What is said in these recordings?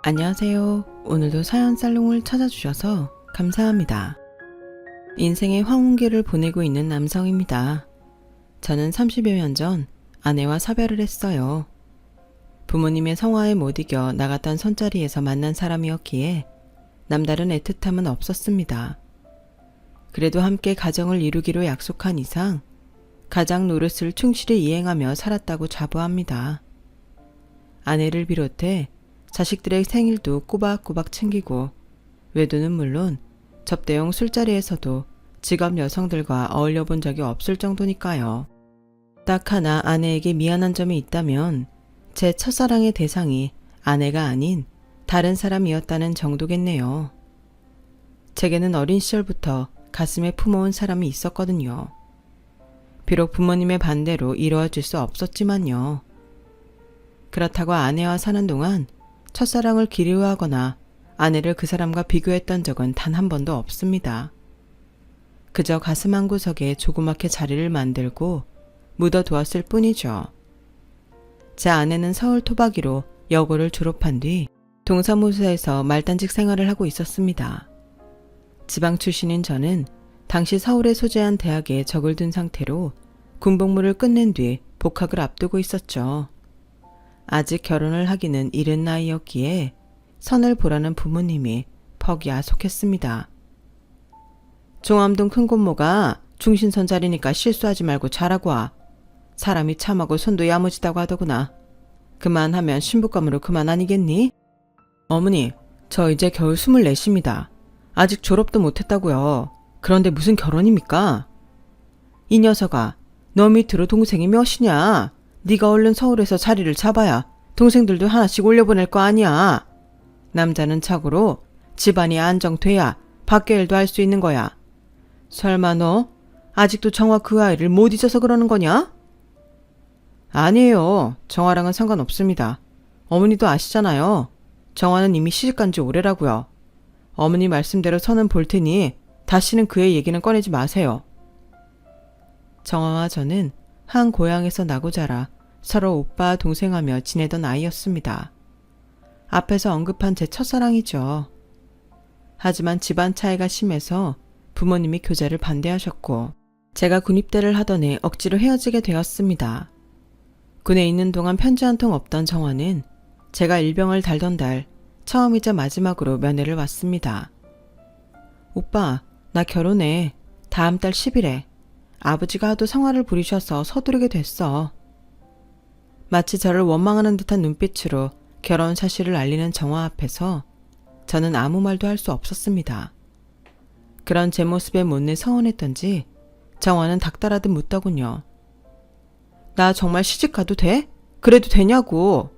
안녕하세요. 오늘도 사연 살롱을 찾아주셔서 감사합니다. 인생의 황혼기를 보내고 있는 남성입니다. 저는 30여 년 전 아내와 사별을 했어요. 부모님의 성화에 못 이겨 나갔던 선자리에서 만난 사람이었기에 남다른 애틋함은 없었습니다. 그래도 함께 가정을 이루기로 약속한 이상 가장 노릇을 충실히 이행하며 살았다고 자부합니다. 아내를 비롯해 자식들의 생일도 꼬박꼬박 챙기고 외도는 물론 접대용 술자리에서도 직업 여성들과 어울려 본 적이 없을 정도니까요. 딱 하나 아내에게 미안한 점이 있다면 제 첫사랑의 대상이 아내가 아닌 다른 사람이었다는 정도겠네요. 제게는 어린 시절부터 가슴에 품어온 사람이 있었거든요. 비록 부모님의 반대로 이루어질 수 없었지만요. 그렇다고 아내와 사는 동안 첫사랑을 기리워하거나 아내를 그 사람과 비교했던 적은 단 한 번도 없습니다. 그저 가슴 한구석에 조그맣게 자리를 만들고 묻어두었을 뿐이죠. 제 아내는 서울 토박이로 여고를 졸업한 뒤 동사무소에서 말단직 생활을 하고 있었습니다. 지방 출신인 저는 당시 서울에 소재한 대학에 적을 둔 상태로 군복무를 끝낸 뒤 복학을 앞두고 있었죠. 아직 결혼을 하기는 이른 나이였기에 선을 보라는 부모님이 퍽 야속했습니다. 종암동 큰 고모가 중신선 자리니까 실수하지 말고 잘하고 와. 사람이 참하고 손도 야무지다고 하더구나. 그만하면 신부감으로 그만 아니겠니? 어머니, 저 이제 겨울 24입니다. 아직 졸업도 못했다고요. 그런데 무슨 결혼입니까? 이 녀석아, 너 밑으로 동생이 몇이냐? 네가 얼른 서울에서 자리를 잡아야 동생들도 하나씩 올려보낼 거 아니야. 남자는 착오로 집안이 안정돼야 밖에 일도 할 수 있는 거야. 설마 너 아직도 정화 그 아이를 못 잊어서 그러는 거냐? 아니에요. 정화랑은 상관없습니다. 어머니도 아시잖아요. 정화는 이미 시집간 지 오래라고요. 어머니 말씀대로 선은 볼 테니 다시는 그의 얘기는 꺼내지 마세요. 정화와 저는 한 고향에서 나고 자라 서로 오빠 동생하며 지내던 아이였습니다. 앞에서 언급한 제 첫사랑이죠. 하지만 집안 차이가 심해서 부모님이 교제를 반대하셨고 제가 군입대를 하던 해 억지로 헤어지게 되었습니다. 군에 있는 동안 편지 한 통 없던 정화는 제가 일병을 달던 달 처음이자 마지막으로 면회를 왔습니다. 오빠, 나 결혼해. 다음 달 10일에. 아버지가 하도 성화를 부리셔서 서두르게 됐어. 마치 저를 원망하는 듯한 눈빛으로 결혼 사실을 알리는 정화 앞에서 저는 아무 말도 할 수 없었습니다. 그런 제 모습에 못내 서운했던지 정화는 닥달하듯 묻더군요. 나 정말 시집 가도 돼? 그래도 되냐고.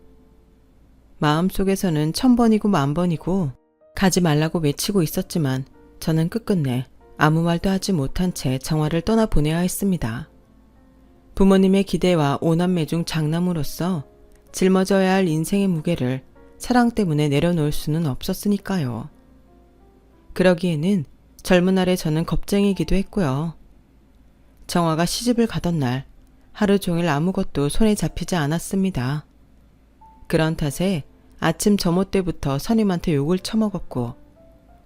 마음속에서는 1000번이고 10,000번이고 가지 말라고 외치고 있었지만 저는 끝끝내 아무 말도 하지 못한 채 정화를 떠나보내야 했습니다. 부모님의 기대와 오남매 중 장남으로서 짊어져야 할 인생의 무게를 사랑 때문에 내려놓을 수는 없었으니까요. 그러기에는 젊은 날에 저는 겁쟁이기도 했고요. 정화가 시집을 가던 날 하루 종일 아무것도 손에 잡히지 않았습니다. 그런 탓에 아침 점호 때부터 선임한테 욕을 처먹었고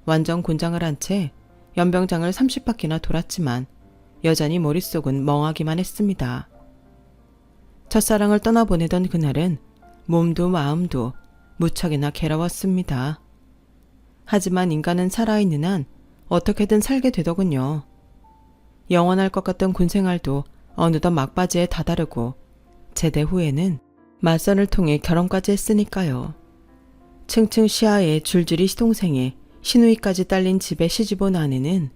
완전 곤장을 한 채 연병장을 30바퀴나 돌았지만 여전히 머릿속은 멍하기만 했습니다. 첫사랑을 떠나보내던 그날은 몸도 마음도 무척이나 괴로웠습니다. 하지만 인간은 살아있는 한 어떻게든 살게 되더군요. 영원할 것 같던 군생활도 어느덧 막바지에 다다르고 제대 후에는 맞선을 통해 결혼까지 했으니까요. 층층 시하에 줄줄이 시동생에 시누이까지 딸린 집에 시집 온 아내는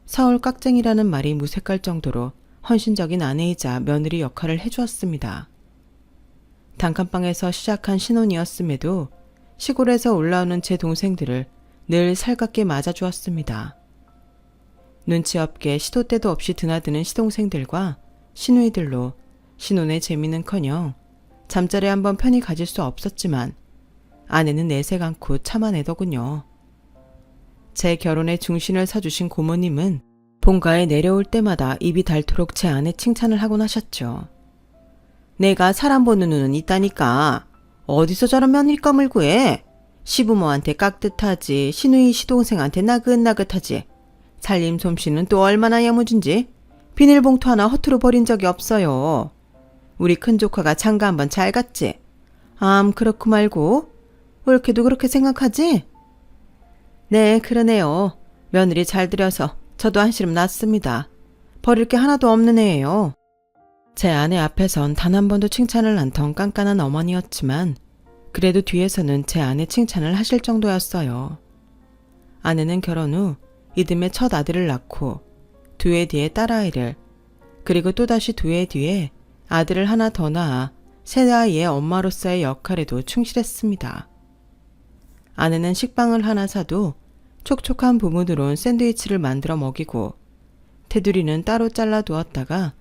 서울 깍쟁이라는 말이 무색할 정도로 헌신적인 아내이자 며느리 역할을 해주었습니다. 단칸방에서 시작한 신혼이었음에도 시골에서 올라오는 제 동생들을 늘 살갑게 맞아주었습니다. 눈치 없게 시도 때도 없이 드나드는 시동생들과 시누이들로 신혼의 재미는커녕 잠자리 한번 편히 가질 수 없었지만 아내는 내색 않고 참아내더군요. 제 결혼에 중신을 사주신 고모님은 본가에 내려올 때마다 입이 닳도록 제 아내 칭찬을 하곤 하셨죠. 내가 사람 보는 눈은 있다니까. 어디서 저런 며느리감을 구해? 시부모한테 깍듯하지, 시누이 시동생한테 나긋나긋하지. 살림 솜씨는 또 얼마나 야무진지 비닐봉투 하나 허투루 버린 적이 없어요. 우리 큰조카가 장가 한번 잘 갔지? 그렇고 말고 옳게도 그렇게 생각하지? 네, 그러네요. 며느리 잘 들여서 저도 한시름 났습니다. 버릴 게 하나도 없는 애예요. 제 아내 앞에선 단 한 번도 칭찬을 않던 깐깐한 어머니였지만 그래도 뒤에서는 제 아내 칭찬을 하실 정도였어요. 아내는 결혼 후 이듬해 첫 아들을 낳고 두 해 뒤에 딸아이를, 그리고 또다시 두 해 뒤에 아들을 하나 더 낳아 세 아이의 엄마로서의 역할에도 충실했습니다. 아내는 식빵을 하나 사도 촉촉한 부무드러운 샌드위치를 만들어 먹이고, 테두리는 따로 잘라 두었다가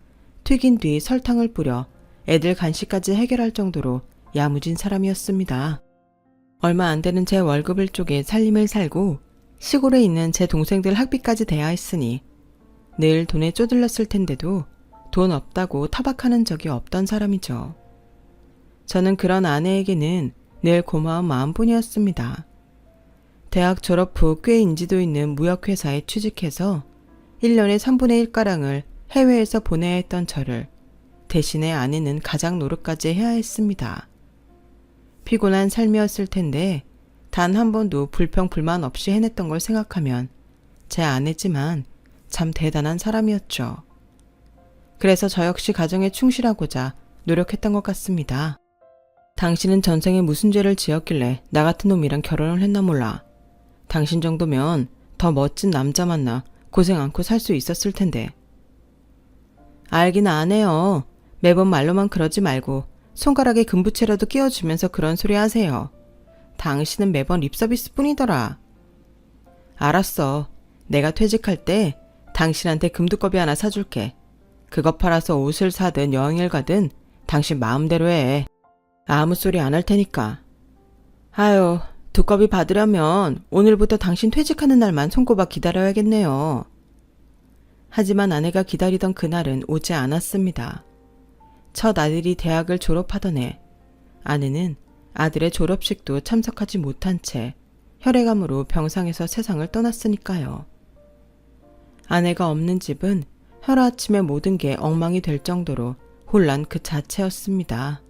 튀긴 뒤 설탕을 뿌려 애들 간식까지 해결할 정도로 야무진 사람이었습니다. 얼마 안 되는 제 월급을 쪼개 살림을 살고 시골에 있는 제 동생들 학비까지 대야 했으니 늘 돈에 쪼들렸을 텐데도 돈 없다고 타박하는 적이 없던 사람이죠. 저는 그런 아내에게는 늘 고마운 마음뿐이었습니다. 대학 졸업 후 꽤 인지도 있는 무역회사에 취직해서 1년에 3분의 1가량을 해외에서 보내야 했던 저를 대신에 아내는 가장 노릇까지 해야 했습니다. 피곤한 삶이었을 텐데 단 한 번도 불평 불만 없이 해냈던 걸 생각하면 제 아내지만 참 대단한 사람이었죠. 그래서 저 역시 가정에 충실하고자 노력했던 것 같습니다. 당신은 전생에 무슨 죄를 지었길래 나 같은 놈이랑 결혼을 했나 몰라. 당신 정도면 더 멋진 남자 만나 고생 않고 살 수 있었을 텐데. 알긴 안 해요. 매번 말로만 그러지 말고 손가락에 금부채라도 끼워주면서 그런 소리 하세요. 당신은 매번 립서비스 뿐이더라. 알았어. 내가 퇴직할 때 당신한테 금두꺼비 하나 사줄게. 그거 팔아서 옷을 사든 여행을 가든 당신 마음대로 해. 아무 소리 안 할 테니까. 아유, 두꺼비 받으려면 오늘부터 당신 퇴직하는 날만 손꼽아 기다려야겠네요. 하지만 아내가 기다리던 그날은 오지 않았습니다. 첫 아들이 대학을 졸업하던 해, 아내는 아들의 졸업식도 참석하지 못한 채 혈액암으로 병상에서 세상을 떠났으니까요. 아내가 없는 집은 하루아침에 모든 게 엉망이 될 정도로 혼란 그 자체였습니다.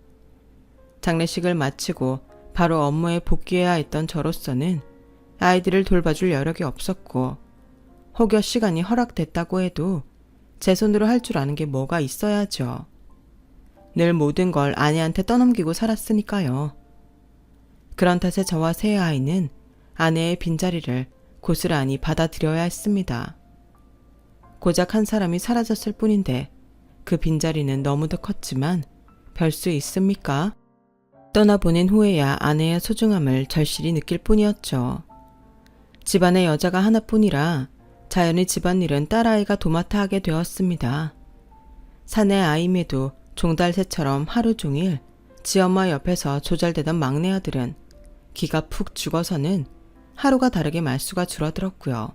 장례식을 마치고 바로 업무에 복귀해야 했던 저로서는 아이들을 돌봐줄 여력이 없었고, 혹여 시간이 허락됐다고 해도 제 손으로 할 줄 아는 게 뭐가 있어야죠. 늘 모든 걸 아내한테 떠넘기고 살았으니까요. 그런 탓에 저와 세 아이는 아내의 빈자리를 고스란히 받아들여야 했습니다. 고작 한 사람이 사라졌을 뿐인데 그 빈자리는 너무도 컸지만 별 수 있습니까? 떠나보낸 후에야 아내의 소중함을 절실히 느낄 뿐이었죠. 집안에 여자가 하나뿐이라 자연히 집안일은 딸아이가 도맡아 하게 되었습니다. 사내 아임에도 종달새처럼 하루 종일 지엄마 옆에서 조잘대던 막내 아들은 기가 푹 죽어서는 하루가 다르게 말수가 줄어들었고요.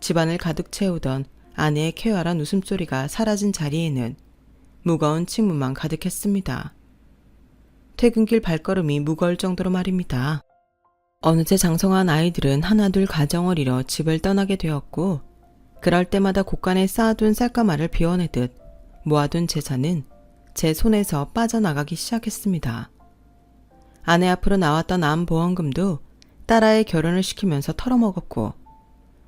집안을 가득 채우던 아내의 쾌활한 웃음소리가 사라진 자리에는 무거운 침묵만 가득했습니다. 퇴근길 발걸음이 무거울 정도로 말입니다. 어느새 장성한 아이들은 하나둘 가정을 이뤄 집을 떠나게 되었고, 그럴 때마다 곳간에 쌓아둔 쌀가마를 비워내듯 모아둔 재산은 제 손에서 빠져나가기 시작했습니다. 아내 앞으로 나왔던 암보험금도 딸아이 결혼을 시키면서 털어먹었고,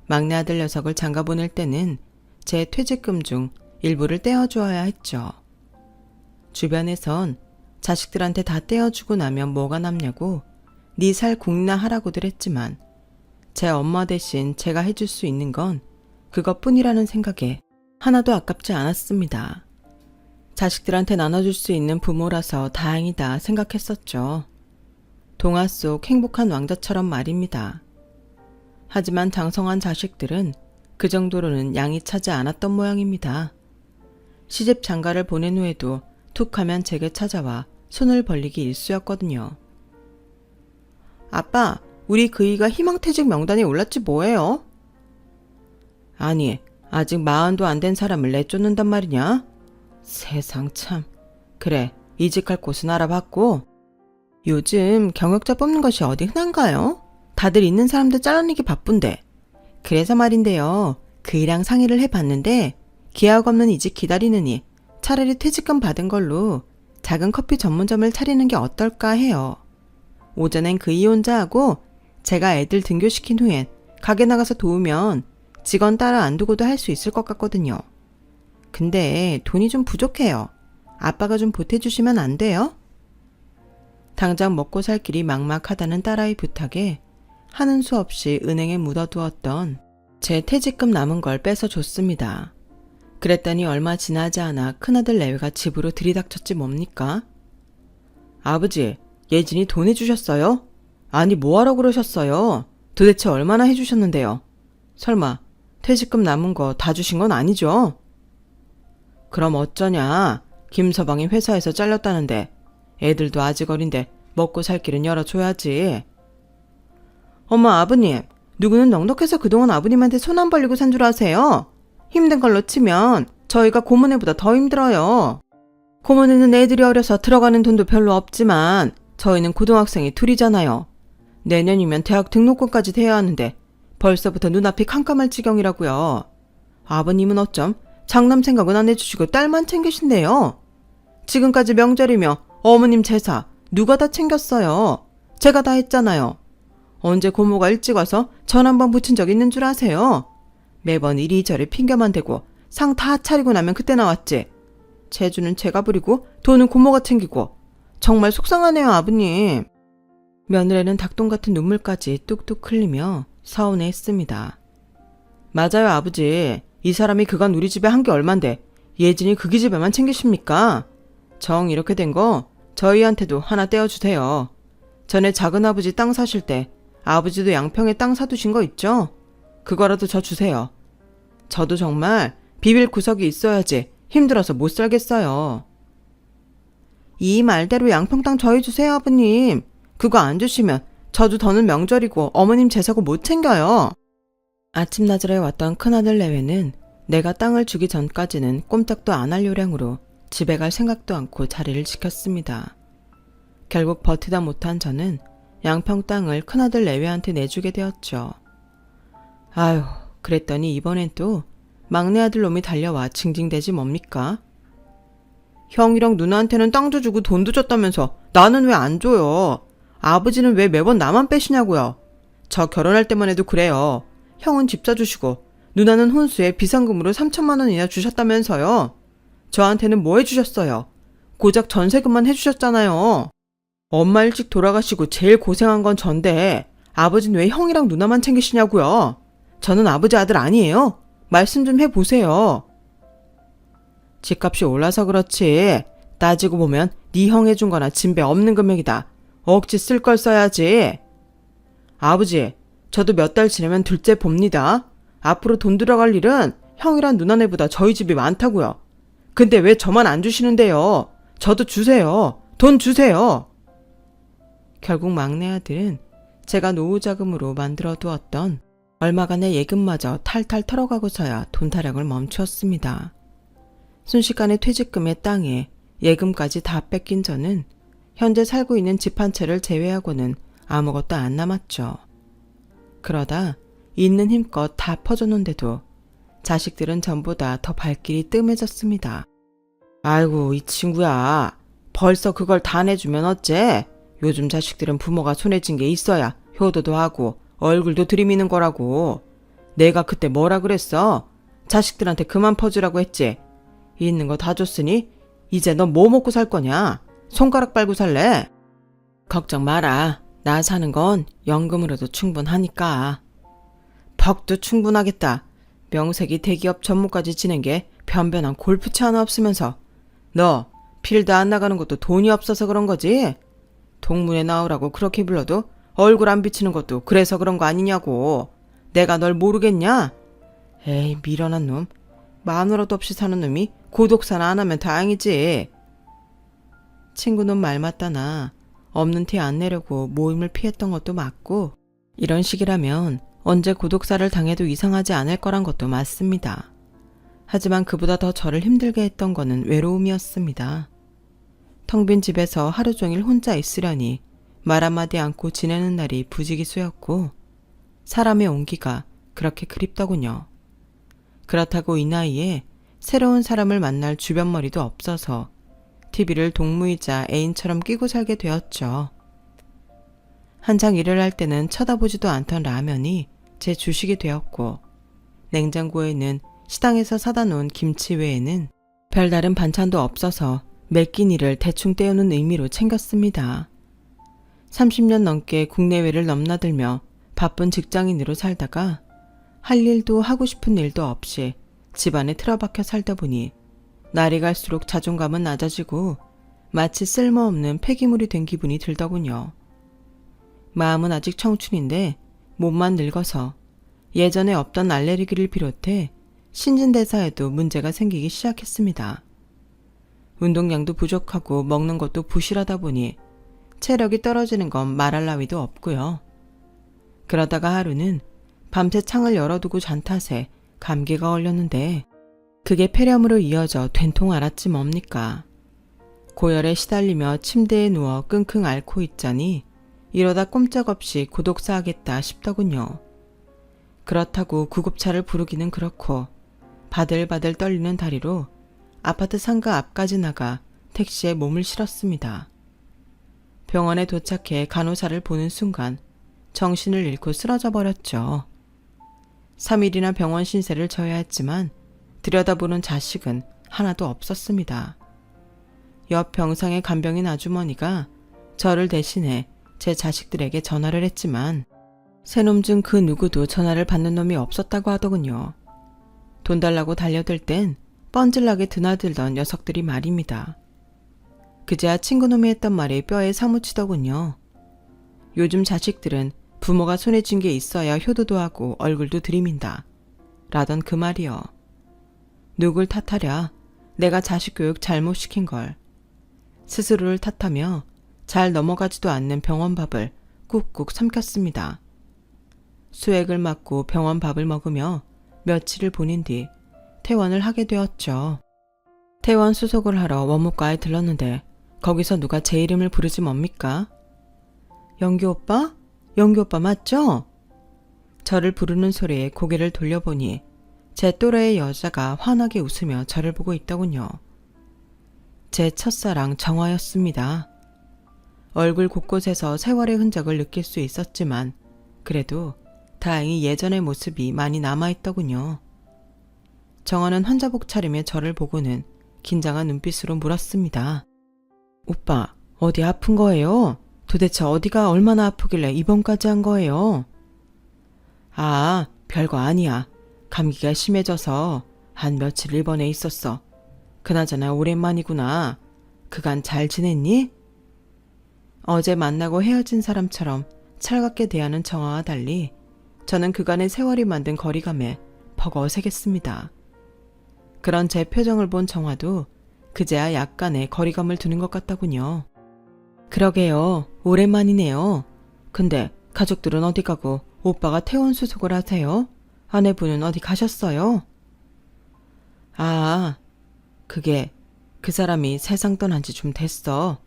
막내 아들 녀석을 장가 보낼 때는 제 퇴직금 중 일부를 떼어주어야 했죠. 주변에선 자식들한테 다 떼어주고 나면 뭐가 남냐고 네 살 국나 하라고들 했지만 제 엄마 대신 제가 해줄 수 있는 건 그것뿐이라는 생각에 하나도 아깝지 않았습니다. 자식들한테 나눠줄 수 있는 부모라서 다행이다 생각했었죠. 동화 속 행복한 왕자처럼 말입니다. 하지만 장성한 자식들은 그 정도로는 양이 차지 않았던 모양입니다. 시집 장가를 보낸 후에도 툭 하면 제게 찾아와 손을 벌리기 일쑤였거든요. 아빠, 우리 그이가 희망퇴직 명단에 올랐지 뭐예요? 아니, 아직 40도 안 된 사람을 내쫓는단 말이냐? 세상 참. 그래, 이직할 곳은 알아봤고. 요즘 경력자 뽑는 것이 어디 흔한가요? 다들 있는 사람들 잘라내기 바쁜데. 그래서 말인데요. 그 일랑 상의를 해봤는데 기약 없는 이직 기다리느니 차라리 퇴직금 받은 걸로 작은 커피 전문점을 차리는 게 어떨까 해요. 오전엔 그 이 혼자 하고 제가 애들 등교시킨 후엔 가게 나가서 도우면 직원 따라 안 두고도 할 수 있을 것 같거든요. 근데 돈이 좀 부족해요. 아빠가 좀 보태주시면 안 돼요? 당장 먹고 살 길이 막막하다는 딸아이 부탁에 하는 수 없이 은행에 묻어두었던 제 퇴직금 남은 걸 뺏어줬습니다. 그랬더니 얼마 지나지 않아 큰아들 내외가 집으로 들이닥쳤지 뭡니까? 아버지, 예진이 돈 해주셨어요? 아니 뭐하러 그러셨어요? 도대체 얼마나 해주셨는데요? 설마 퇴직금 남은 거 다 주신 건 아니죠? 그럼 어쩌냐? 김서방이 회사에서 잘렸다는데 애들도 아직 어린데 먹고 살 길은 열어줘야지. 엄마, 아버님, 누구는 넉넉해서 그동안 아버님한테 손 안 벌리고 산 줄 아세요? 힘든 걸로 치면 저희가 고모네보다 더 힘들어요. 고모네는 애들이 어려서 들어가는 돈도 별로 없지만 저희는 고등학생이 둘이잖아요. 내년이면 대학 등록금까지 돼야 하는데 벌써부터 눈앞이 캄캄할 지경이라고요. 아버님은 어쩜 장남 생각은 안 해주시고 딸만 챙기신대요. 지금까지 명절이며 어머님 제사 누가 다 챙겼어요. 제가 다 했잖아요. 언제 고모가 일찍 와서 전 한 번 붙인 적 있는 줄 아세요? 매번 이리저리 핑계만 대고 상 다 차리고 나면 그때 나왔지. 재주는 제가 부리고 돈은 고모가 챙기고 정말 속상하네요, 아버님. 며느리는 닭똥 같은 눈물까지 뚝뚝 흘리며 서운해했습니다. 맞아요, 아버지. 이 사람이 그간 우리 집에 한 게 얼만데 예진이 그기 집에만 챙기십니까? 정 이렇게 된 거 저희한테도 하나 떼어주세요. 전에 작은아버지 땅 사실 때 아버지도 양평에 땅 사두신 거 있죠? 그거라도 저 주세요. 저도 정말 비빌 구석이 있어야지 힘들어서 못 살겠어요. 이 말대로 양평 땅 저희 주세요, 아버님. 그거 안 주시면 저도 더는 명절이고 어머님 제사고 못 챙겨요. 아침나절에 왔던 큰아들 내외는 내가 땅을 주기 전까지는 꼼짝도 안 할 요량으로 집에 갈 생각도 않고 자리를 지켰습니다. 결국 버티다 못한 저는 양평 땅을 큰아들 내외한테 내주게 되었죠. 아휴, 그랬더니 이번엔 또 막내 아들 놈이 달려와 징징대지 뭡니까? 형이랑 누나한테는 땅도 주고 돈도 줬다면서 나는 왜 안 줘요? 아버지는 왜 매번 나만 빼시냐고요? 저 결혼할 때만 해도 그래요. 형은 집 사주시고 누나는 혼수에 비상금으로 3천만 원이나 주셨다면서요. 저한테는 뭐 해주셨어요? 고작 전세금만 해주셨잖아요. 엄마 일찍 돌아가시고 제일 고생한 건 전데 아버지는 왜 형이랑 누나만 챙기시냐고요? 저는 아버지 아들 아니에요? 말씀 좀 해보세요. 집값이 올라서 그렇지. 따지고 보면 네 형 해준 거나 진배 없는 금액이다. 억지 쓸 걸 써야지. 아버지, 저도 몇 달 지나면 둘째 봅니다. 앞으로 돈 들어갈 일은 형이랑 누나네보다 저희 집이 많다고요. 근데 왜 저만 안 주시는데요? 저도 주세요. 돈 주세요. 결국 막내 아들은 제가 노후 자금으로 만들어 두었던 얼마간의 예금마저 탈탈 털어가고서야 돈 타령을 멈추었습니다. 순식간에 퇴직금의 땅에 예금까지 다 뺏긴 저는 현재 살고 있는 집 한 채를 제외하고는 아무것도 안 남았죠. 그러다 있는 힘껏 다 퍼줬는데도 자식들은 전보다 더 발길이 뜸해졌습니다. 아이고, 이 친구야. 벌써 그걸 다 내주면 어째? 요즘 자식들은 부모가 손에 쥔 게 있어야 효도도 하고 얼굴도 들이미는 거라고. 내가 그때 뭐라 그랬어? 자식들한테 그만 퍼주라고 했지. 있는 거 다 줬으니 이제 너 뭐 먹고 살 거냐? 손가락 빨고 살래? 걱정 마라. 나 사는 건 연금으로도 충분하니까. 벅도 충분하겠다. 명색이 대기업 전무까지 지낸 게 변변한 골프채 하나 없으면서 너 필드 안 나가는 것도 돈이 없어서 그런 거지? 동문회 나오라고 그렇게 불러도 얼굴 안 비치는 것도 그래서 그런 거 아니냐고. 내가 널 모르겠냐? 에이, 미련한 놈. 마누라도 없이 사는 놈이 고독사나 안 하면 다행이지. 친구는 말 맞다나 없는 티 안 내려고 모임을 피했던 것도 맞고 이런 식이라면 언제 고독사를 당해도 이상하지 않을 거란 것도 맞습니다. 하지만 그보다 더 저를 힘들게 했던 거는 외로움이었습니다. 텅 빈 집에서 하루 종일 혼자 있으려니 말 한마디 않고 지내는 날이 부지기수였고 사람의 온기가 그렇게 그립더군요. 그렇다고 이 나이에 새로운 사람을 만날 주변머리도 없어서 TV를 동무이자 애인처럼 끼고 살게 되었죠. 한창 일을 할 때는 쳐다보지도 않던 라면이 제 주식이 되었고 냉장고에는 시장에서 사다 놓은 김치 외에는 별다른 반찬도 없어서 매 끼니를 대충 때우는 의미로 챙겼습니다. 30년 넘게 국내외를 넘나들며 바쁜 직장인으로 살다가 할 일도 하고 싶은 일도 없이 집안에 틀어박혀 살다 보니 날이 갈수록 자존감은 낮아지고 마치 쓸모없는 폐기물이 된 기분이 들더군요. 마음은 아직 청춘인데 몸만 늙어서 예전에 없던 알레르기를 비롯해 신진대사에도 문제가 생기기 시작했습니다. 운동량도 부족하고 먹는 것도 부실하다 보니 체력이 떨어지는 건 말할 나위도 없고요. 그러다가 하루는 밤새 창을 열어두고 잔 탓에 감기가 걸렸는데 그게 폐렴으로 이어져 된통 알았지 뭡니까. 고열에 시달리며 침대에 누워 끙끙 앓고 있자니 이러다 꼼짝없이 고독사하겠다 싶더군요. 그렇다고 구급차를 부르기는 그렇고 바들바들 떨리는 다리로 아파트 상가 앞까지 나가 택시에 몸을 실었습니다. 병원에 도착해 간호사를 보는 순간 정신을 잃고 쓰러져 버렸죠. 3일이나 병원 신세를 져야 했지만 들여다보는 자식은 하나도 없었습니다. 옆 병상의 간병인 아주머니가 저를 대신해 제 자식들에게 전화를 했지만 새놈 중 그 누구도 전화를 받는 놈이 없었다고 하더군요. 돈 달라고 달려들 땐 뻔질나게 드나들던 녀석들이 말입니다. 그제야 친구놈이 했던 말이 뼈에 사무치더군요. 요즘 자식들은 부모가 손에 쥔 게 있어야 효도도 하고 얼굴도 들이민다. 라던 그 말이요. 누굴 탓하랴. 내가 자식 교육 잘못 시킨 걸. 스스로를 탓하며 잘 넘어가지도 않는 병원 밥을 꾹꾹 삼켰습니다. 수액을 맞고 병원 밥을 먹으며 며칠을 보낸 뒤 퇴원을 하게 되었죠. 퇴원 수속을 하러 원무과에 들렀는데 거기서 누가 제 이름을 부르지 뭡니까? 영규 오빠? 영규 오빠 맞죠? 저를 부르는 소리에 고개를 돌려보니 제 또래의 여자가 환하게 웃으며 저를 보고 있더군요. 제 첫사랑 정화였습니다. 얼굴 곳곳에서 세월의 흔적을 느낄 수 있었지만 그래도 다행히 예전의 모습이 많이 남아있더군요. 정화는 환자복 차림의 저를 보고는 긴장한 눈빛으로 물었습니다. 오빠, 어디 아픈 거예요? 도대체 어디가 얼마나 아프길래 입원까지 한 거예요? 아, 별거 아니야. 감기가 심해져서 한 며칠 입원해 있었어. 그나저나 오랜만이구나. 그간 잘 지냈니? 어제 만나고 헤어진 사람처럼 차갑게 대하는 정화와 달리 저는 그간의 세월이 만든 거리감에 퍽 어색했습니다. 그런 제 표정을 본 정화도 그제야 약간의 거리감을 두는 것 같더군요. 그러게요. 오랜만이네요. 근데 가족들은 어디 가고 오빠가 퇴원 수속을 하세요? 아내분은 어디 가셨어요? 아, 그게 그 사람이 세상 떠난 지 좀 됐어.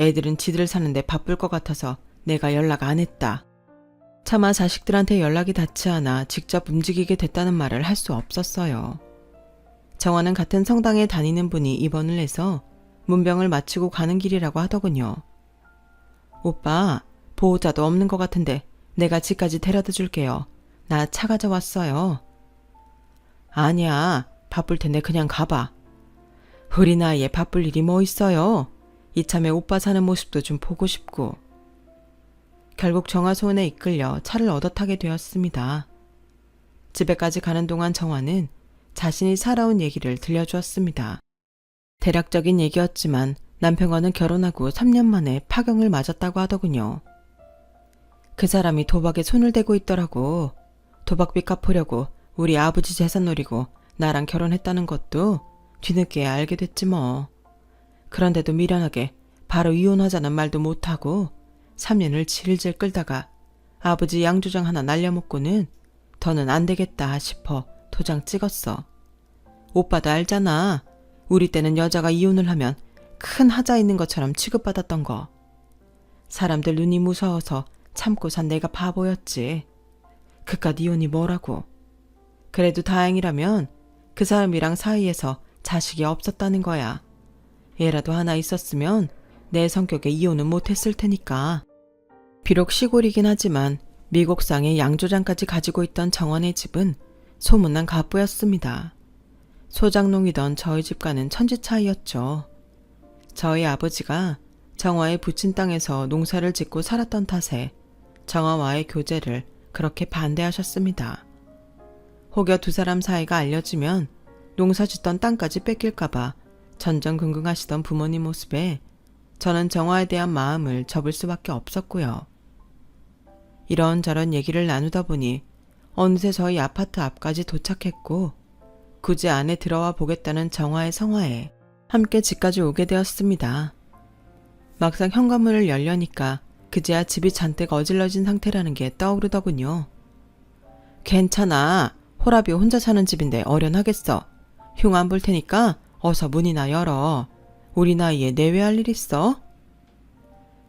애들은 지들 사는데 바쁠 것 같아서 내가 연락 안 했다. 차마 자식들한테 연락이 닿지 않아 직접 움직이게 됐다는 말을 할 수 없었어요. 정화는 같은 성당에 다니는 분이 입원을 해서 문병을 마치고 가는 길이라고 하더군요. 오빠, 보호자도 없는 것 같은데 내가 집까지 데려다 줄게요. 나 차 가져왔어요. 아니야, 바쁠 텐데 그냥 가봐. 우리 나이에 바쁠 일이 뭐 있어요. 이참에 오빠 사는 모습도 좀 보고 싶고. 결국 정화 소원에 이끌려 차를 얻어 타게 되었습니다. 집에까지 가는 동안 정화는 자신이 살아온 얘기를 들려주었습니다. 대략적인 얘기였지만 남편과는 결혼하고 3년 만에 파경을 맞았다고 하더군요. 그 사람이 도박에 손을 대고 있더라고. 도박빚 갚으려고 우리 아버지 재산 노리고 나랑 결혼했다는 것도 뒤늦게 알게 됐지 뭐. 그런데도 미련하게 바로 이혼하자는 말도 못하고 3년을 질질 끌다가 아버지 양조장 하나 날려먹고는 더는 안 되겠다 싶어 도장 찍었어. 오빠도 알잖아. 우리 때는 여자가 이혼을 하면 큰 하자 있는 것처럼 취급받았던 거. 사람들 눈이 무서워서 참고 산 내가 바보였지. 그깟 이혼이 뭐라고. 그래도 다행이라면 그 사람이랑 사이에서 자식이 없었다는 거야. 애라도 하나 있었으면 내 성격에 이혼은 못했을 테니까. 비록 시골이긴 하지만 미국상의 양조장까지 가지고 있던 정원의 집은 소문난 갑부였습니다. 소장농이던 저희 집과는 천지 차이였죠. 저희 아버지가 정화의 부친 땅에서 농사를 짓고 살았던 탓에 정화와의 교제를 그렇게 반대하셨습니다. 혹여 두 사람 사이가 알려지면 농사 짓던 땅까지 뺏길까봐 전전긍긍하시던 부모님 모습에 저는 정화에 대한 마음을 접을 수밖에 없었고요. 이런저런 얘기를 나누다 보니 어느새 저희 아파트 앞까지 도착했고 굳이 안에 들어와 보겠다는 정화의 성화에 함께 집까지 오게 되었습니다. 막상 현관문을 열려니까 그제야 집이 잔뜩 어질러진 상태라는 게 떠오르더군요. 괜찮아. 호랍이 혼자 사는 집인데 어련하겠어. 흉 안 볼 테니까 어서 문이나 열어. 우리 나이에 내외할 일 있어?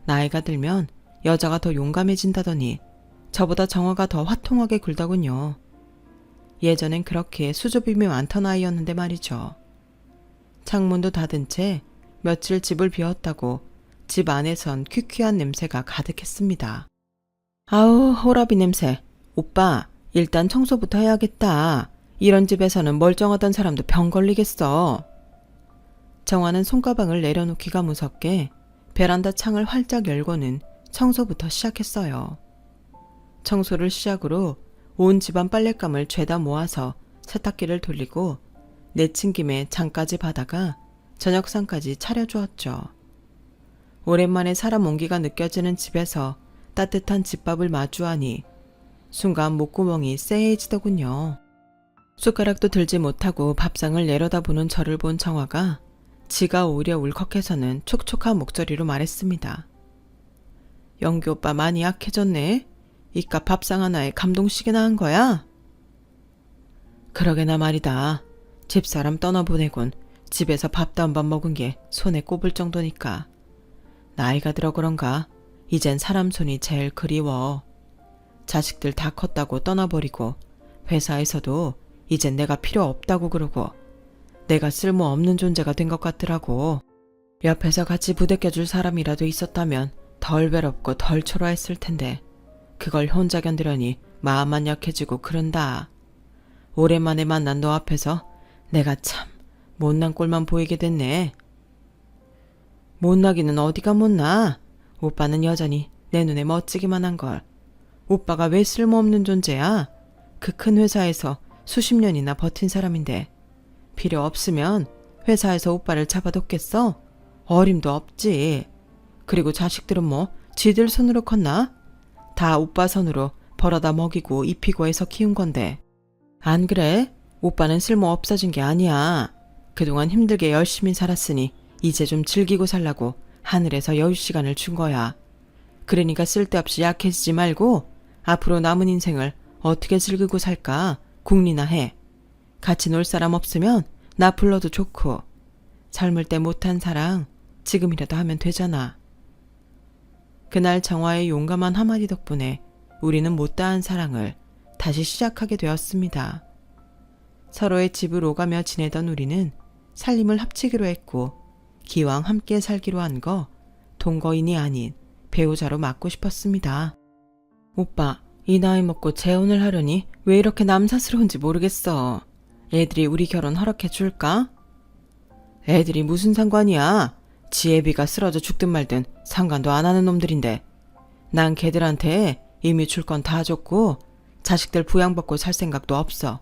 나이가 들면 여자가 더 용감해진다더니 저보다 정화가 더 화통하게 굴더군요. 예전엔 그렇게 수줍음이 많던 아이였는데 말이죠. 창문도 닫은 채 며칠 집을 비웠다고 집 안에선 퀴퀴한 냄새가 가득했습니다. 아우, 호라비 냄새. 오빠, 일단 청소부터 해야겠다. 이런 집에서는 멀쩡하던 사람도 병 걸리겠어. 정화는 손가방을 내려놓기가 무섭게 베란다 창을 활짝 열고는 청소부터 시작했어요. 청소를 시작으로 온 집안 빨랫감을 죄다 모아서 세탁기를 돌리고 내친 김에 장까지 받아가 저녁상까지 차려주었죠. 오랜만에 사람 온기가 느껴지는 집에서 따뜻한 집밥을 마주하니 순간 목구멍이 쎄해지더군요. 숟가락도 들지 못하고 밥상을 내려다보는 저를 본 정화가 지가 오히려 울컥해서는 촉촉한 목소리로 말했습니다. 영규 오빠 많이 약해졌네. 이깟 밥상 하나에 감동시계나 한 거야? 그러게나 말이다. 집사람 떠나보내곤 집에서 밥도 한 번 먹은 게 손에 꼽을 정도니까. 나이가 들어 그런가 이젠 사람 손이 제일 그리워. 자식들 다 컸다고 떠나버리고 회사에서도 이젠 내가 필요 없다고 그러고 내가 쓸모없는 존재가 된 것 같더라고. 옆에서 같이 부대껴줄 사람이라도 있었다면 덜 외롭고 덜 초라했을 텐데 그걸 혼자 견디려니 마음만 약해지고 그런다. 오랜만에 만난 너 앞에서 내가 참 못난 꼴만 보이게 됐네. 못나기는 어디가 못나. 오빠는 여전히 내 눈에 멋지기만 한걸. 오빠가 왜 쓸모없는 존재야? 그 큰 회사에서 수십 년이나 버틴 사람인데 필요 없으면 회사에서 오빠를 잡아뒀겠어? 어림도 없지. 그리고 자식들은 뭐 지들 손으로 컸나? 다 오빠 손으로 벌어다 먹이고 입히고 해서 키운 건데. 안 그래? 오빠는 쓸모 없어진 게 아니야. 그동안 힘들게 열심히 살았으니 이제 좀 즐기고 살라고 하늘에서 여유 시간을 준 거야. 그러니까 쓸데없이 약해지지 말고 앞으로 남은 인생을 어떻게 즐기고 살까 궁리나 해. 같이 놀 사람 없으면 나 불러도 좋고 젊을 때 못한 사랑 지금이라도 하면 되잖아. 그날 정화의 용감한 한마디 덕분에 우리는 못다한 사랑을 다시 시작하게 되었습니다. 서로의 집을 오가며 지내던 우리는 살림을 합치기로 했고 기왕 함께 살기로 한 거 동거인이 아닌 배우자로 맡고 싶었습니다. 오빠, 이 나이 먹고 재혼을 하려니 왜 이렇게 남사스러운지 모르겠어. 애들이 우리 결혼 허락해 줄까? 애들이 무슨 상관이야. 지 애비가 쓰러져 죽든 말든 상관도 안 하는 놈들인데. 난 걔들한테 이미 줄 건 다 줬고 자식들 부양받고 살 생각도 없어.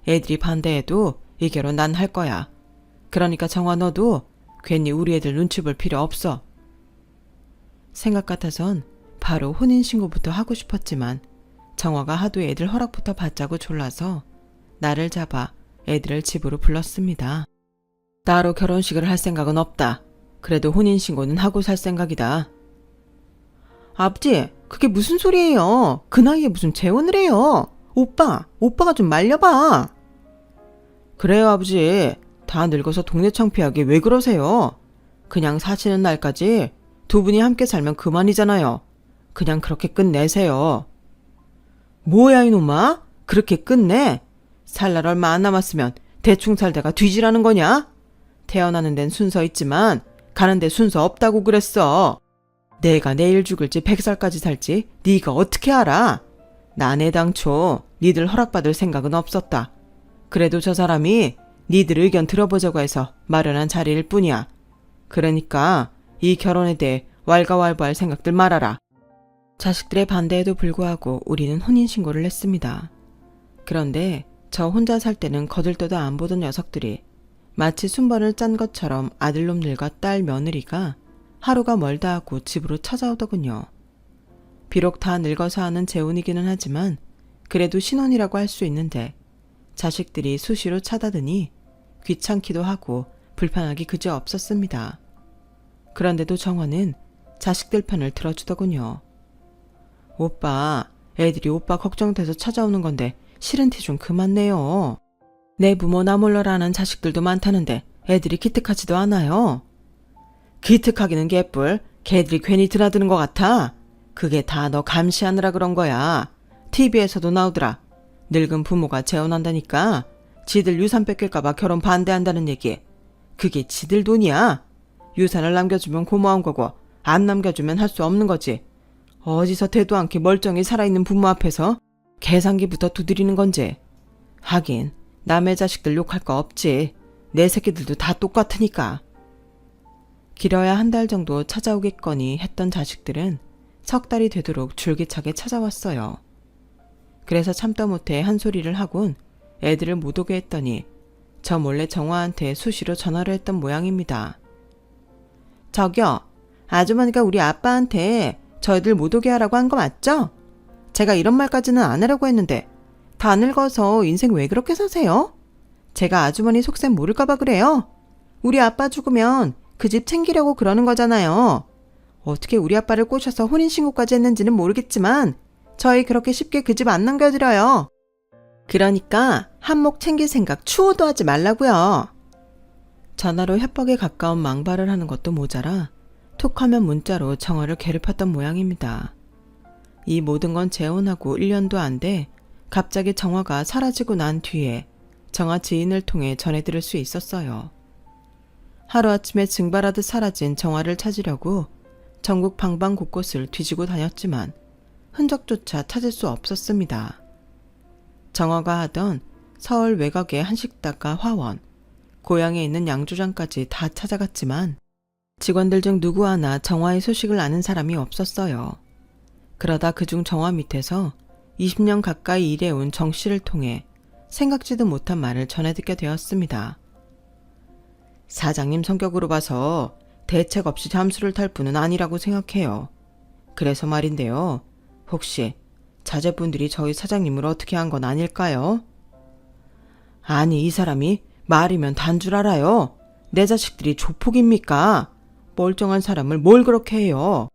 애들이 반대해도 이 결혼 난 할 거야. 그러니까 정화 너도 괜히 우리 애들 눈치 볼 필요 없어. 생각 같아선 바로 혼인신고부터 하고 싶었지만 정화가 하도 애들 허락부터 받자고 졸라서 나를 잡아 애들을 집으로 불렀습니다. 따로 결혼식을 할 생각은 없다. 그래도 혼인신고는 하고 살 생각이다. 아버지, 그게 무슨 소리예요? 그 나이에 무슨 재혼을 해요? 오빠가 좀 말려봐. 그래요, 아버지. 다 늙어서 동네 창피하게 왜 그러세요? 그냥 사시는 날까지 두 분이 함께 살면 그만이잖아요. 그냥 그렇게 끝내세요. 뭐야 이놈아? 그렇게 끝내? 살 날 얼마 안 남았으면 대충 살다가 뒤지라는 거냐? 태어나는 데는 순서 있지만 가는 데 순서 없다고 그랬어. 내가 내일 죽을지 100살까지 살지 네가 어떻게 알아? 난 애당초 니들 허락받을 생각은 없었다. 그래도 저 사람이 니들 의견 들어보자고 해서 마련한 자리일 뿐이야. 그러니까 이 결혼에 대해 왈가왈부할 생각들 말아라. 자식들의 반대에도 불구하고 우리는 혼인신고를 했습니다. 그런데 저 혼자 살 때는 거들떠도 안 보던 녀석들이 마치 순번을 짠 것처럼 아들놈들과 딸 며느리가 하루가 멀다 하고 집으로 찾아오더군요. 비록 다 늙어서 하는 재혼이기는 하지만 그래도 신혼이라고 할 수 있는데 자식들이 수시로 찾아드니 귀찮기도 하고 불편하기 그저 없었습니다. 그런데도 정화는 자식들 편을 들어주더군요. 오빠, 애들이 오빠 걱정돼서 찾아오는 건데 싫은 티 좀 그만 내요. 내 부모 나 몰라라는 자식들도 많다는데 애들이 기특하지도 않아요. 기특하기는 개뿔, 걔들이 괜히 드나드는 것 같아. 그게 다 너 감시하느라 그런 거야. TV에서도 나오더라. 늙은 부모가 재혼한다니까 지들 유산 뺏길까봐 결혼 반대한다는 얘기. 그게 지들 돈이야. 유산을 남겨주면 고마운 거고 안 남겨주면 할 수 없는 거지. 어디서 대도 않게 멀쩡히 살아있는 부모 앞에서 계산기부터 두드리는 건지. 하긴 남의 자식들 욕할 거 없지. 내 새끼들도 다 똑같으니까. 길어야 한 달 정도 찾아오겠거니 했던 자식들은 석 달이 되도록 줄기차게 찾아왔어요. 그래서 참다 못해 한 소리를 하곤 애들을 못 오게 했더니 저 몰래 정화한테 수시로 전화를 했던 모양입니다. 저기요, 아주머니가 우리 아빠한테 저희들 못 오게 하라고 한 거 맞죠? 제가 이런 말까지는 안 하려고 했는데 다 늙어서 인생 왜 그렇게 사세요? 제가 아주머니 속셈 모를까봐 그래요. 우리 아빠 죽으면 그 집 챙기려고 그러는 거잖아요. 어떻게 우리 아빠를 꼬셔서 혼인신고까지 했는지는 모르겠지만 저희 그렇게 쉽게 그 집 안 남겨드려요. 그러니까 한몫 챙길 생각 추호도 하지 말라고요. 전화로 협박에 가까운 망발을 하는 것도 모자라 톡하면 문자로 정화를 괴롭혔던 모양입니다. 이 모든 건 재혼하고 1년도 안 돼 갑자기 정화가 사라지고 난 뒤에 정화 지인을 통해 전해들을 수 있었어요. 하루아침에 증발하듯 사라진 정화를 찾으려고 전국 방방 곳곳을 뒤지고 다녔지만 흔적조차 찾을 수 없었습니다. 정화가 하던 서울 외곽의 한식당과 화원, 고향에 있는 양조장까지 다 찾아갔지만 직원들 중 누구 하나 정화의 소식을 아는 사람이 없었어요. 그러다 그중 정화 밑에서 20년 가까이 일해온 정 씨를 통해 생각지도 못한 말을 전해 듣게 되었습니다. 사장님 성격으로 봐서 대책 없이 잠수를 탈 분은 아니라고 생각해요. 그래서 말인데요. 혹시 자제분들이 저희 사장님을 어떻게 한 건 아닐까요? 아니, 이 사람이 말이면 단 줄 알아요. 내 자식들이 조폭입니까? 멀쩡한 사람을 뭘 그렇게 해요.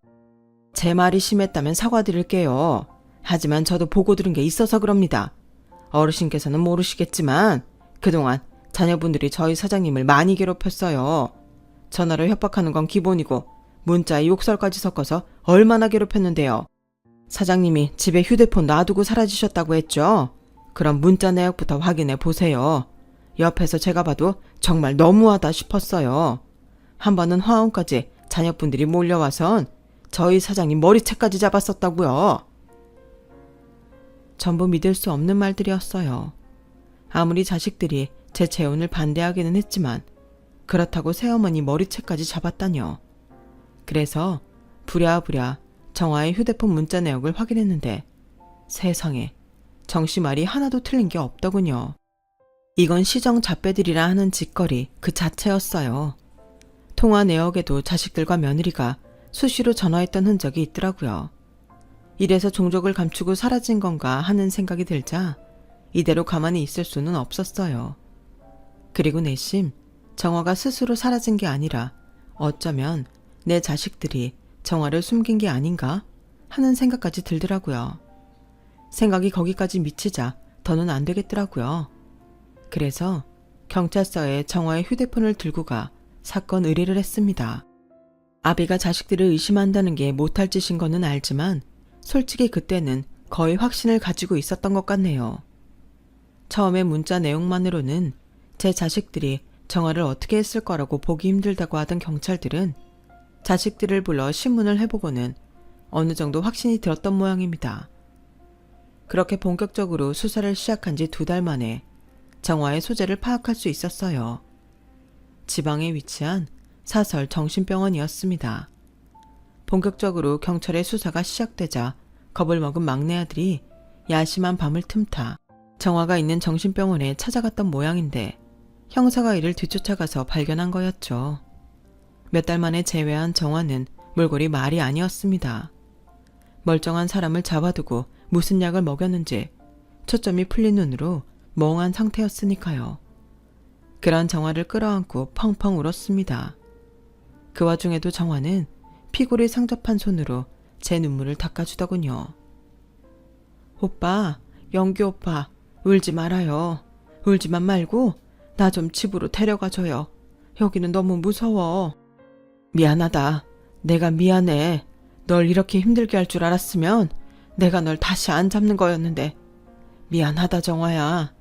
제 말이 심했다면 사과드릴게요. 하지만 저도 보고 들은 게 있어서 그럽니다. 어르신께서는 모르시겠지만 그동안 자녀분들이 저희 사장님을 많이 괴롭혔어요. 전화로 협박하는 건 기본이고 문자에 욕설까지 섞어서 얼마나 괴롭혔는데요. 사장님이 집에 휴대폰 놔두고 사라지셨다고 했죠. 그럼 문자 내역부터 확인해 보세요. 옆에서 제가 봐도 정말 너무하다 싶었어요. 한 번은 화원까지 자녀분들이 몰려와선 저희 사장님 머리채까지 잡았었다고요. 전부 믿을 수 없는 말들이었어요. 아무리 자식들이 제 재혼을 반대하기는 했지만 그렇다고 새어머니 머리채까지 잡았다뇨. 그래서 부랴부랴 정화의 휴대폰 문자 내역을 확인했는데 세상에 정씨 말이 하나도 틀린 게 없더군요. 이건 시정 잡배들이라 하는 짓거리 그 자체였어요. 통화 내역에도 자식들과 며느리가 수시로 전화했던 흔적이 있더라고요. 이래서 종족을 감추고 사라진 건가 하는 생각이 들자 이대로 가만히 있을 수는 없었어요. 그리고 내심 정화가 스스로 사라진 게 아니라 어쩌면 내 자식들이 정화를 숨긴 게 아닌가 하는 생각까지 들더라고요. 생각이 거기까지 미치자 더는 안 되겠더라고요. 그래서 경찰서에 정화의 휴대폰을 들고 가 사건 의뢰를 했습니다. 아비가 자식들을 의심한다는 게 못할 짓인 거는 알지만 솔직히 그때는 거의 확신을 가지고 있었던 것 같네요. 처음에 문자 내용만으로는 제 자식들이 정화를 어떻게 했을 거라고 보기 힘들다고 하던 경찰들은 자식들을 불러 신문을 해보고는 어느 정도 확신이 들었던 모양입니다. 그렇게 본격적으로 수사를 시작한 지 2달 만에 정화의 소재를 파악할 수 있었어요. 지방에 위치한 사설 정신병원이었습니다. 본격적으로 경찰의 수사가 시작되자 겁을 먹은 막내 아들이 야심한 밤을 틈타 정화가 있는 정신병원에 찾아갔던 모양인데 형사가 이를 뒤쫓아가서 발견한 거였죠. 몇 달 만에 재회한 정화는 몰골이 말이 아니었습니다. 멀쩡한 사람을 잡아두고 무슨 약을 먹였는지 초점이 풀린 눈으로 멍한 상태였으니까요. 그런 정화를 끌어안고 펑펑 울었습니다. 그 와중에도 정화는 피골이 상접한 손으로 제 눈물을 닦아주더군요. 오빠, 영규 오빠, 울지 말아요. 울지만 말고 나 좀 집으로 데려가줘요. 여기는 너무 무서워. 미안하다. 내가 미안해. 널 이렇게 힘들게 할 줄 알았으면 내가 널 다시 안 잡는 거였는데. 미안하다 정화야.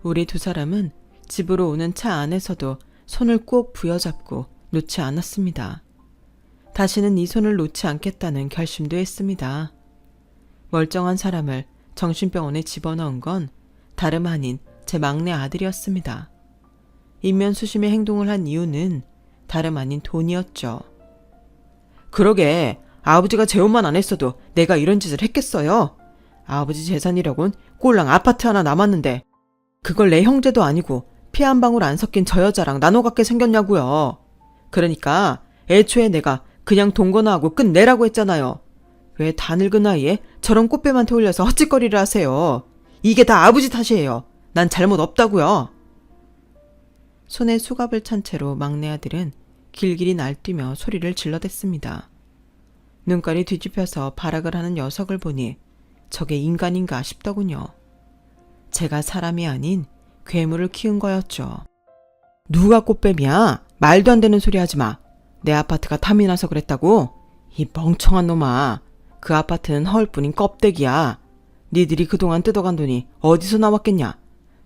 우리 2 사람은 집으로 오는 차 안에서도 손을 꼭 부여잡고 놓지 않았습니다. 다시는 이 손을 놓지 않겠다는 결심도 했습니다. 멀쩡한 사람을 정신병원에 집어넣은 건 다름 아닌 제 막내 아들이었습니다. 인면수심의 행동을 한 이유는 다름 아닌 돈이었죠. 그러게 아버지가 재혼만 안 했어도 내가 이런 짓을 했겠어요. 아버지 재산이라곤 꼴랑 아파트 하나 남았는데 그걸 내 형제도 아니고 피 한 방울 안 섞인 저 여자랑 나눠 갖게 생겼냐고요. 그러니까 애초에 내가 그냥 동거나하고 끝내라고 했잖아요. 왜 다 늙은 나이에 저런 꽃뱀한테 홀려서 헛짓거리를 하세요. 이게 다 아버지 탓이에요. 난 잘못 없다고요. 손에 수갑을 찬 채로 막내 아들은 길길이 날뛰며 소리를 질러댔습니다. 눈깔이 뒤집혀서 발악을 하는 녀석을 보니 저게 인간인가 싶더군요. 제가 사람이 아닌 괴물을 키운 거였죠. 누가 꽃뱀이야? 말도 안 되는 소리 하지 마. 내 아파트가 탐이 나서 그랬다고? 이 멍청한 놈아. 그 아파트는 허울뿐인 껍데기야. 니들이 그동안 뜯어간 돈이 어디서 나왔겠냐?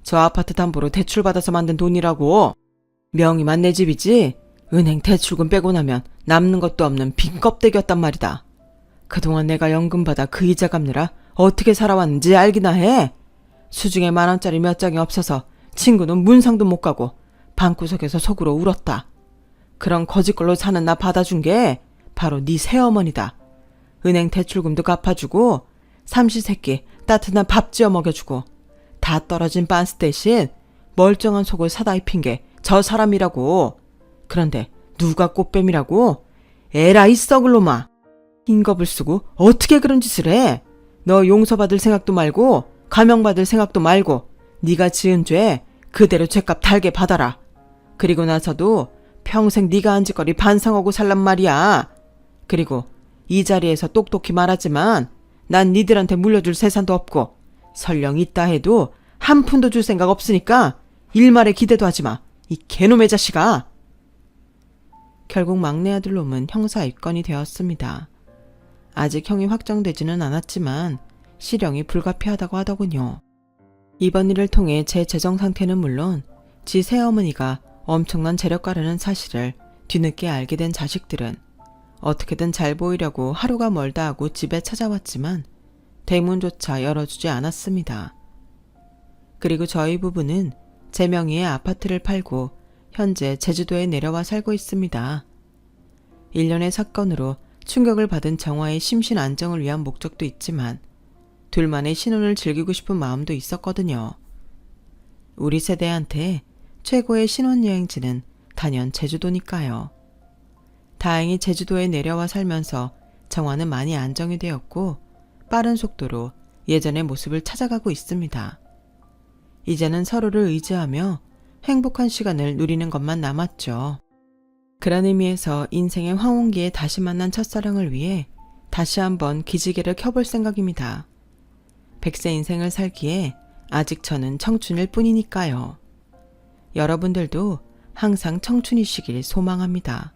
저 아파트 담보로 대출받아서 만든 돈이라고. 명의만 내 집이지 은행 대출금 빼고 나면 남는 것도 없는 빈 껍데기였단 말이다. 그동안 내가 연금 받아 그 이자 갚느라 어떻게 살아왔는지 알기나 해. 수중에 10,000원짜리 몇 장이 없어서 친구는 문상도 못 가고 방구석에서 속으로 울었다. 그런 거짓걸로 사는 나 받아준 게 바로 네 새어머니다. 은행 대출금도 갚아주고 삼시세끼 따뜻한 밥 지어 먹여주고 다 떨어진 빤스 대신 멀쩡한 속을 사다 입힌 게 저 사람이라고. 그런데 누가 꽃뱀이라고? 에라이 썩을 놈아. 흰겁을 쓰고 어떻게 그런 짓을 해? 너 용서받을 생각도 말고 감형받을 생각도 말고 네가 지은 죄 그대로 죄값 달게 받아라. 그리고 나서도 평생 네가 한 짓거리 반성하고 살란 말이야. 그리고 이 자리에서 똑똑히 말하지만 난 니들한테 물려줄 재산도 없고 설령 있다 해도 한 푼도 줄 생각 없으니까 일말에 기대도 하지 마. 이 개놈의 자식아. 결국 막내 아들 놈은 형사 입건이 되었습니다. 아직 형이 확정되지는 않았지만 실형이 불가피하다고 하더군요. 이번 일을 통해 제 재정 상태는 물론 지 새어머니가 엄청난 재력가라는 사실을 뒤늦게 알게 된 자식들은 어떻게든 잘 보이려고 하루가 멀다 하고 집에 찾아왔지만 대문조차 열어주지 않았습니다. 그리고 저희 부부는 제 명의의 아파트를 팔고 현재 제주도에 내려와 살고 있습니다. 일련의 사건으로 충격을 받은 정화의 심신 안정을 위한 목적도 있지만 둘만의 신혼을 즐기고 싶은 마음도 있었거든요. 우리 세대한테 최고의 신혼여행지는 단연 제주도니까요. 다행히 제주도에 내려와 살면서 정화는 많이 안정이 되었고 빠른 속도로 예전의 모습을 찾아가고 있습니다. 이제는 서로를 의지하며 행복한 시간을 누리는 것만 남았죠. 그런 의미에서 인생의 황혼기에 다시 만난 첫사랑을 위해 다시 한번 기지개를 켜볼 생각입니다. 100세 인생을 살기에 아직 저는 청춘일 뿐이니까요. 여러분들도 항상 청춘이시길 소망합니다.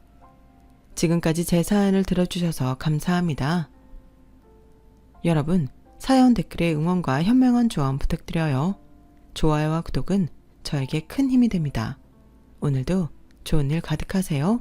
지금까지 제 사연을 들어주셔서 감사합니다. 여러분, 사연 댓글에 응원과 현명한 조언 부탁드려요. 좋아요와 구독은 저에게 큰 힘이 됩니다. 오늘도 좋은 일 가득하세요.